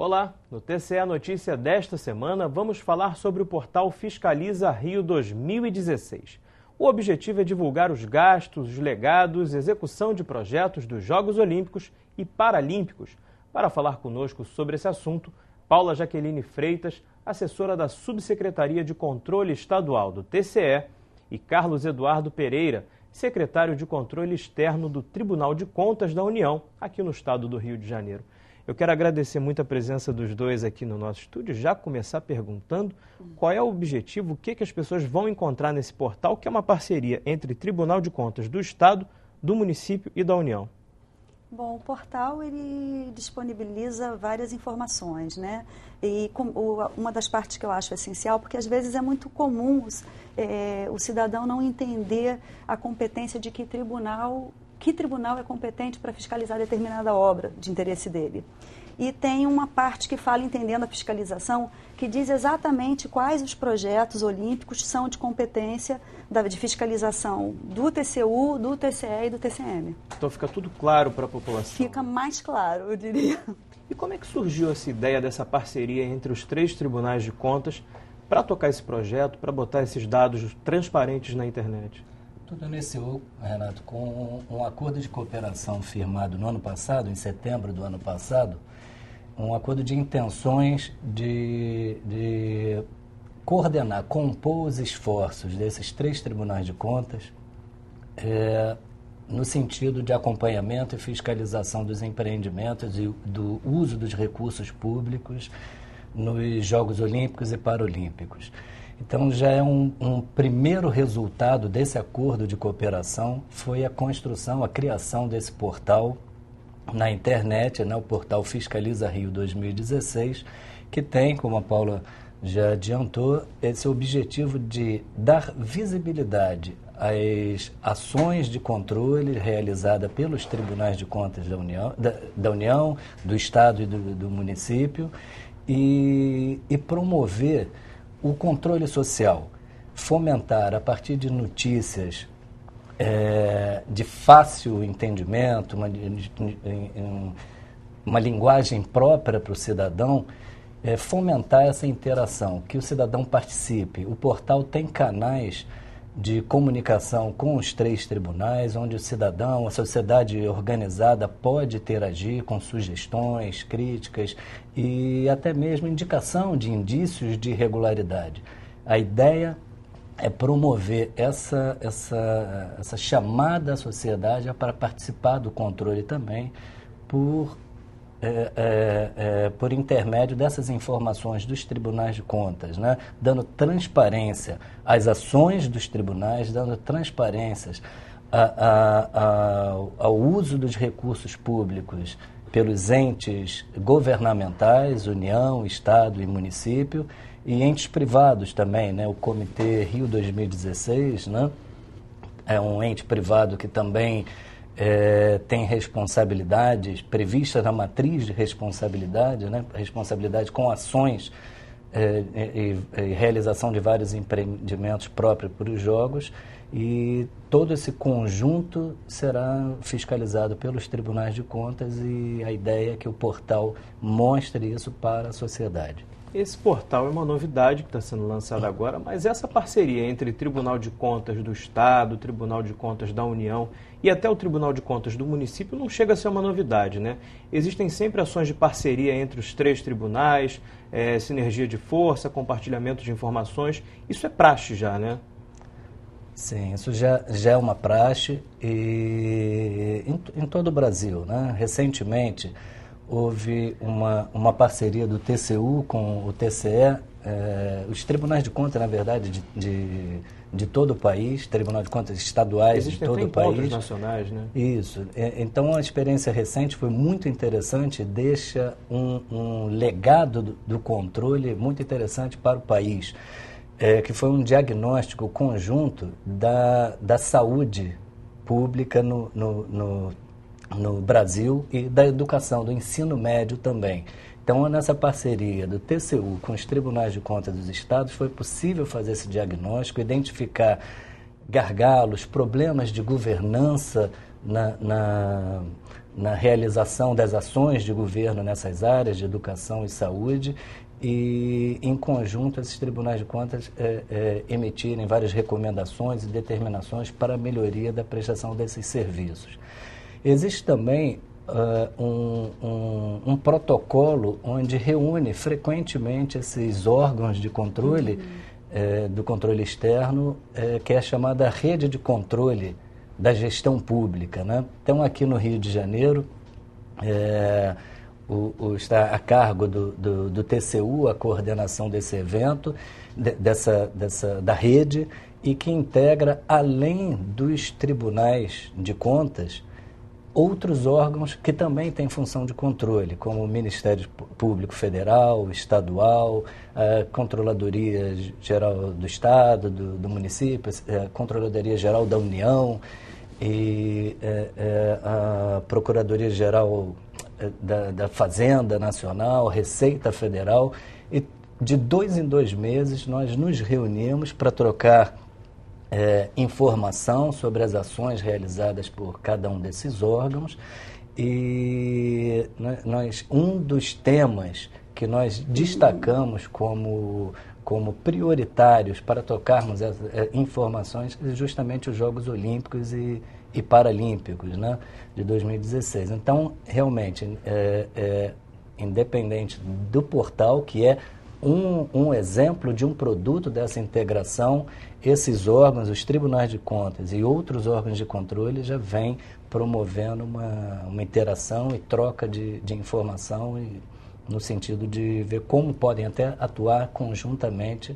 Olá, no TCE Notícia desta semana vamos falar sobre o portal Fiscaliza Rio 2016. O objetivo é divulgar os gastos, os legados, execução de projetos dos Jogos Olímpicos e Paralímpicos. Para falar conosco sobre esse assunto, Paula Jaqueline Freitas, assessora da Subsecretaria de Controle Estadual do TCE, e Carlos Eduardo Pereira, secretário de Controle Externo do Tribunal de Contas da União, aqui no estado do Rio de Janeiro. Eu quero agradecer muito a presença dos dois aqui no nosso estúdio, já começar perguntando qual é o objetivo, o que as pessoas vão encontrar nesse portal, que é uma parceria entre Tribunal de Contas do Estado, do município e da União. Bom, o portal ele disponibiliza várias informações, né? E uma das partes que eu acho essencial, porque às vezes é muito comum o cidadão não entender a competência de que tribunal é competente para fiscalizar determinada obra de interesse dele. E tem uma parte que fala entendendo a fiscalização, que diz exatamente quais os projetos olímpicos são de competência de fiscalização do TCU, do TCE e do TCM. Então fica tudo claro para a população. Fica mais claro, eu diria. E como é que surgiu essa ideia dessa parceria entre os 3 tribunais de contas para tocar esse projeto, para botar esses dados transparentes na internet? Tudo iniciou, Renato, com um acordo de cooperação firmado no ano passado, em setembro do ano passado, um acordo de intenções de coordenar, compor os esforços desses 3 tribunais de contas no sentido de acompanhamento e fiscalização dos empreendimentos e do uso dos recursos públicos nos Jogos Olímpicos e Paralímpicos. Então, já é um primeiro resultado desse acordo de cooperação, foi a construção, a criação desse portal na internet, né, o portal Fiscaliza Rio 2016, que tem, como a Paula já adiantou, esse objetivo de dar visibilidade às ações de controle realizadas pelos tribunais de contas da União, do Estado e do município, e promover o controle social, fomentar a partir de notícias de fácil entendimento, uma linguagem própria para o cidadão, fomentar essa interação, que o cidadão participe. O portal tem canais de comunicação com os 3 tribunais, onde o cidadão, a sociedade organizada pode interagir com sugestões, críticas e até mesmo indicação de indícios de irregularidade. A ideia é promover essa chamada à sociedade para participar do controle também por intermédio dessas informações dos tribunais de contas, né? Dando transparência às ações dos tribunais, dando transparências ao uso dos recursos públicos pelos entes governamentais, União, Estado e município, e entes privados também, né? O Comitê Rio 2016, né? É um ente privado que também tem responsabilidades previstas na matriz de responsabilidade, né? Responsabilidade com ações e realização de vários empreendimentos próprios para os Jogos, e todo esse conjunto será fiscalizado pelos tribunais de contas, e a ideia é que o portal mostre isso para a sociedade. Esse portal é uma novidade que está sendo lançada agora, mas essa parceria entre Tribunal de Contas do Estado, Tribunal de Contas da União e até o Tribunal de Contas do município não chega a ser uma novidade, né? Existem sempre ações de parceria entre os 3 tribunais, sinergia de força, compartilhamento de informações. Isso é praxe já, né? Sim, isso já é uma praxe em todo o Brasil, né? Recentemente houve uma parceria do TCU com o TCE, os tribunais de contas, na verdade, de todo o país, tribunal de contas estaduais de todo o país. Existem nacionais, né? Isso. Então, a experiência recente foi muito interessante, deixa um legado do controle muito interessante para o país, que foi um diagnóstico conjunto da saúde pública no Brasil e da educação, do ensino médio também. Então, nessa parceria do TCU com os tribunais de contas dos estados, foi possível fazer esse diagnóstico, identificar gargalos, problemas de governança na realização das ações de governo nessas áreas de educação e saúde, e, em conjunto, esses tribunais de contas emitirem várias recomendações e determinações para a melhoria da prestação desses serviços. Existe também um protocolo onde reúne frequentemente esses órgãos de controle, do controle externo, que é a chamada rede de controle da gestão pública, né? Então, aqui no Rio de Janeiro, está a cargo do TCU a coordenação desse evento, da rede, e que integra, além dos tribunais de contas, outros órgãos que também têm função de controle, como o Ministério Público Federal, Estadual, a Controladoria Geral do Estado, do município, a Controladoria Geral da União e a Procuradoria Geral da Fazenda Nacional, Receita Federal. E de 2 em 2 meses nós nos reunimos para trocar informação sobre as ações realizadas por cada um desses órgãos, e um dos temas que nós destacamos como prioritários para trocarmos informações é justamente os Jogos Olímpicos e Paralímpicos, né, de 2016. Então, realmente, independente do portal, que é um exemplo de um produto dessa integração, esses órgãos, os tribunais de contas e outros órgãos de controle já vêm promovendo uma interação e troca de informação, no sentido de ver como podem até atuar conjuntamente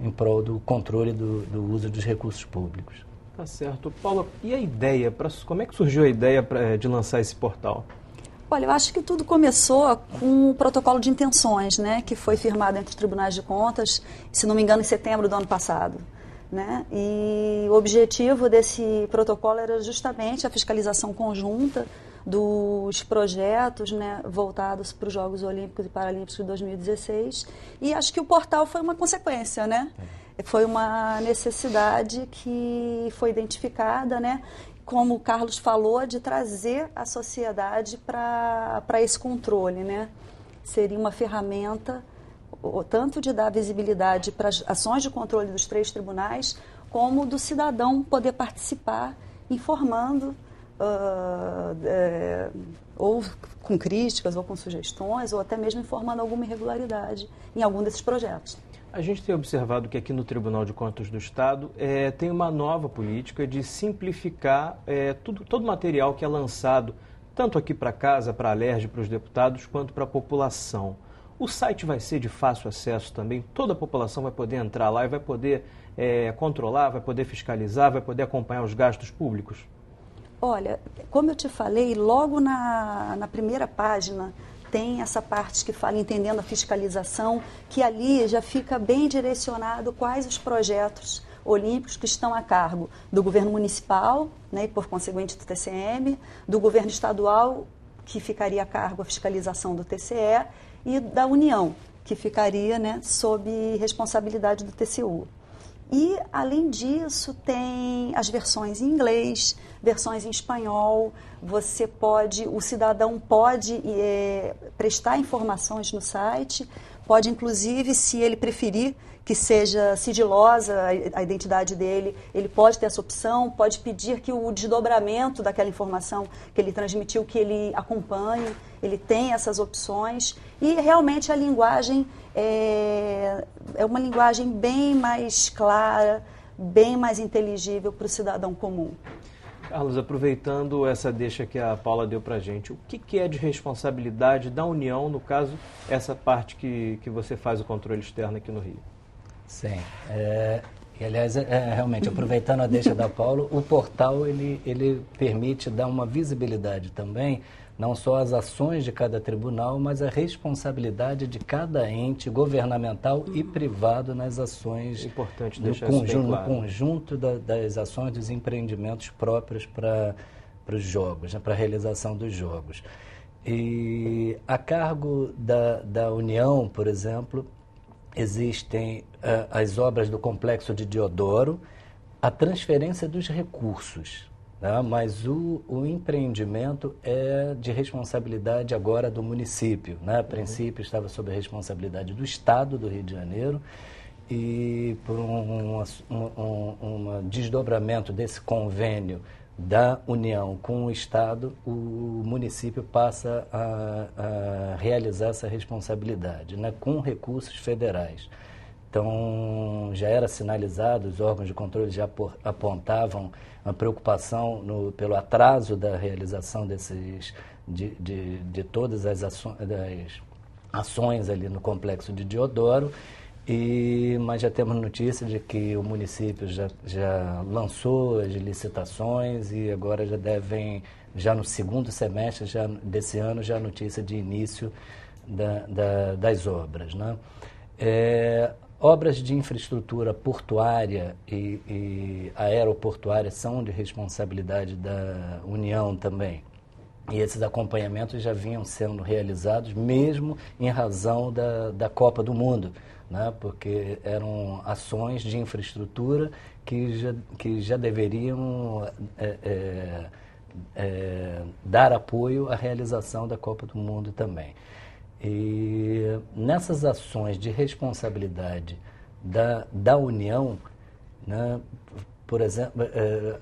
em prol do controle do uso dos recursos públicos. Tá certo. Paula, e a ideia? Como é que surgiu a ideia de lançar esse portal? Olha, eu acho que tudo começou com o protocolo de intenções, né, que foi firmado entre os tribunais de contas, se não me engano, em setembro do ano passado, né? E o objetivo desse protocolo era justamente a fiscalização conjunta dos projetos, né, voltados para os Jogos Olímpicos e Paralímpicos de 2016. E acho que o portal foi uma consequência, né? Foi uma necessidade que foi identificada, né? Como o Carlos falou, de trazer a sociedade para esse controle, né? Seria uma ferramenta, tanto de dar visibilidade para as ações de controle dos 3 tribunais, como do cidadão poder participar, informando, ou com críticas, ou com sugestões, ou até mesmo informando alguma irregularidade em algum desses projetos. A gente tem observado que aqui no Tribunal de Contas do Estado tem uma nova política de simplificar todo o material que é lançado, tanto aqui para casa, para a Alerj, para os deputados, quanto para a população. O site vai ser de fácil acesso também? Toda a população vai poder entrar lá e vai poder controlar, vai poder fiscalizar, vai poder acompanhar os gastos públicos? Olha, como eu te falei, logo na primeira página tem essa parte que fala entendendo a fiscalização, que ali já fica bem direcionado quais os projetos olímpicos que estão a cargo do governo municipal, né, e por conseguinte do TCM, do governo estadual, que ficaria a cargo a fiscalização do TCE, e da União, que ficaria, né, sob responsabilidade do TCU. E, além disso, tem as versões em inglês, versões em espanhol. O cidadão pode prestar informações no site, pode, inclusive, se ele preferir que seja sigilosa a identidade dele, ele pode ter essa opção, pode pedir que o desdobramento daquela informação que ele transmitiu, que ele acompanhe, ele tem essas opções. E, realmente, a linguagem é uma linguagem bem mais clara, bem mais inteligível para o cidadão comum. Carlos, aproveitando essa deixa que a Paula deu para a gente, o que é de responsabilidade da União, no caso, essa parte que você faz o controle externo aqui no Rio? Sim. E, aliás, realmente, aproveitando a deixa da Paula, o portal ele permite dar uma visibilidade também, não só às ações de cada tribunal, mas a responsabilidade de cada ente governamental e privado nas ações, importante deixar isso bem claro, no conjunto das ações dos empreendimentos próprios para os Jogos, né, para a realização dos Jogos. E a cargo da União, por exemplo, existem as obras do Complexo de Deodoro, a transferência dos recursos. né? Mas o empreendimento é de responsabilidade agora do município, né? A princípio estava sob a responsabilidade do Estado do Rio de Janeiro, e por um desdobramento desse convênio da União com o Estado, o município passa a realizar essa responsabilidade, né, com recursos federais. Então, já era sinalizado, os órgãos de controle já apontavam a preocupação pelo atraso da realização de todas as ações ali no Complexo de Deodoro, mas já temos notícia de que o município já lançou as licitações e agora já no segundo semestre desse ano, já a notícia de início das obras, né? Obras de infraestrutura portuária e aeroportuária são de responsabilidade da União também. E esses acompanhamentos já vinham sendo realizados mesmo em razão da Copa do Mundo, né? Porque eram ações de infraestrutura que já deveriam dar apoio à realização da Copa do Mundo também. E nessas ações de responsabilidade da União, né, por exemplo,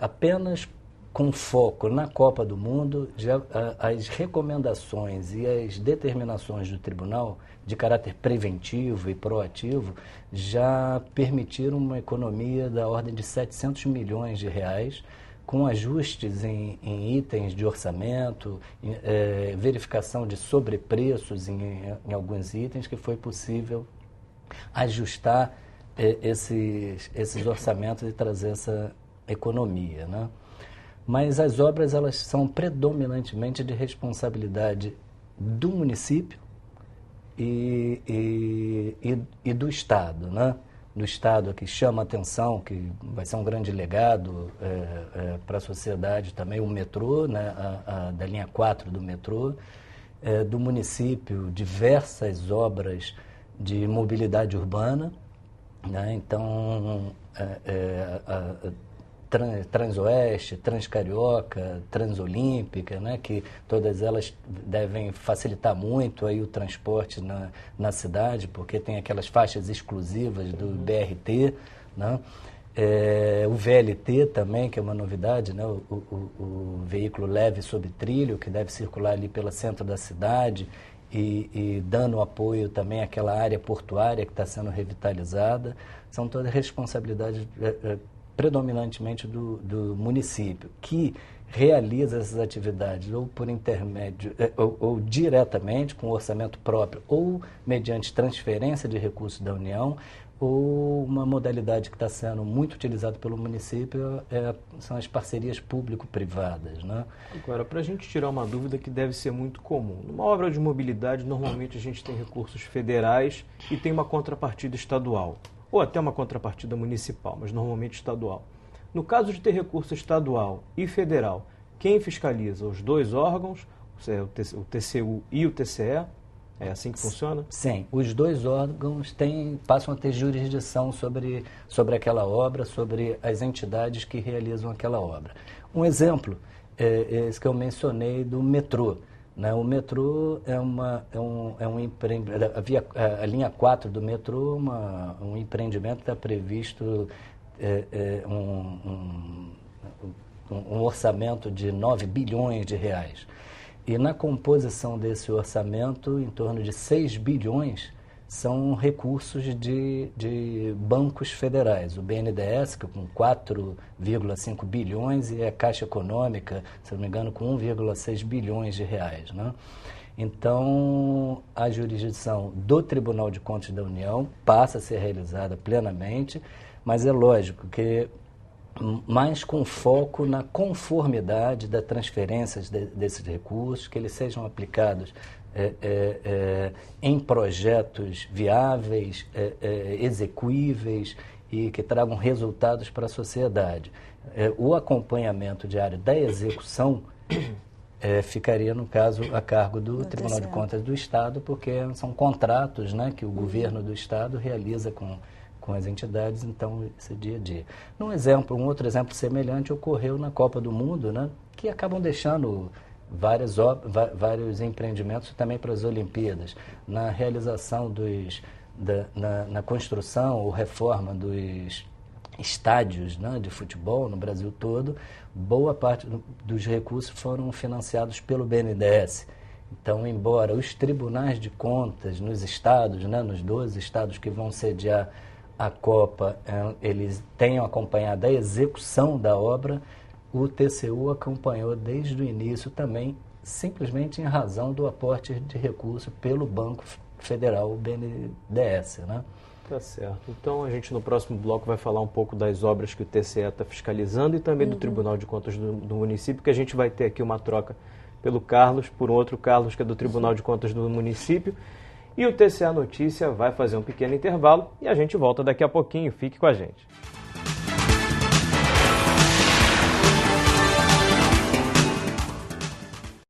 apenas com foco na Copa do Mundo, as recomendações e as determinações do tribunal de caráter preventivo e proativo já permitiram uma economia da ordem de 700 milhões de reais, com ajustes em itens de orçamento, verificação de sobrepreços em alguns itens, que foi possível ajustar esses orçamentos e trazer essa economia, né? Mas as obras, elas são predominantemente de responsabilidade do município e do Estado, né? Do Estado, que chama a atenção, que vai ser um grande legado para a sociedade também, o metrô, né? Da linha 4 do metrô, do município, diversas obras de mobilidade urbana, né? Então, Transoeste, Transcarioca, Transolímpica, né, que todas elas devem facilitar muito aí o transporte na cidade, porque tem aquelas faixas exclusivas do BRT, né? O VLT também, que é uma novidade, né? O veículo leve sob trilho, que deve circular ali pelo centro da cidade e dando apoio também àquela área portuária que está sendo revitalizada. São todas responsabilidades predominantemente do município, que realiza essas atividades ou por intermédio, ou diretamente com orçamento próprio, ou mediante transferência de recursos da União, ou uma modalidade que está sendo muito utilizada pelo município são as parcerias público-privadas, né? Agora, para a gente tirar uma dúvida que deve ser muito comum, numa obra de mobilidade, normalmente a gente tem recursos federais e tem uma contrapartida estadual, ou até uma contrapartida municipal, mas normalmente estadual. No caso de ter recurso estadual e federal, quem fiscaliza? Os dois órgãos, o TCU e o TCE? É assim que funciona? Sim, os dois órgãos passam a ter jurisdição sobre aquela obra, sobre as entidades que realizam aquela obra. Um exemplo é esse que eu mencionei do metrô. Né? O metrô um empreendimento, a linha 4 do metrô, um empreendimento que está previsto um orçamento de 9 bilhões de reais. E na composição desse orçamento, em torno de 6 bilhões são recursos de bancos federais. O BNDES, que com 4,5 bilhões, e a Caixa Econômica, se não me engano, com 1,6 bilhões de reais, né? Então, a jurisdição do Tribunal de Contas da União passa a ser realizada plenamente, mas é lógico que mais com foco na conformidade da transferência desses recursos, que eles sejam aplicados em projetos viáveis, execuíveis e que tragam resultados para a sociedade. O acompanhamento diário da execução ficaria, no caso, a cargo do Tribunal de Contas do Estado, porque são contratos, né, que o governo do Estado realiza com com as entidades, então, esse dia a dia. Um outro exemplo semelhante ocorreu na Copa do Mundo, né, que acabam deixando vários empreendimentos também para as Olimpíadas, na realização na construção ou reforma dos estádios, né, de futebol no Brasil todo. Boa parte dos recursos foram financiados pelo BNDES. Então, embora os tribunais de contas nos estados, né, nos 12 estados que vão sediar a Copa, eles tenham acompanhado a execução da obra, o TCU acompanhou desde o início também, simplesmente em razão do aporte de recursos pelo Banco Federal, o BNDES, né? Tá certo. Então, a gente no próximo bloco vai falar um pouco das obras que o TCE está fiscalizando e também do Tribunal de Contas do município, que a gente vai ter aqui uma troca pelo Carlos, por outro Carlos, que é do Tribunal de Contas do município. E o TCE Notícia vai fazer um pequeno intervalo e a gente volta daqui a pouquinho. Fique com a gente.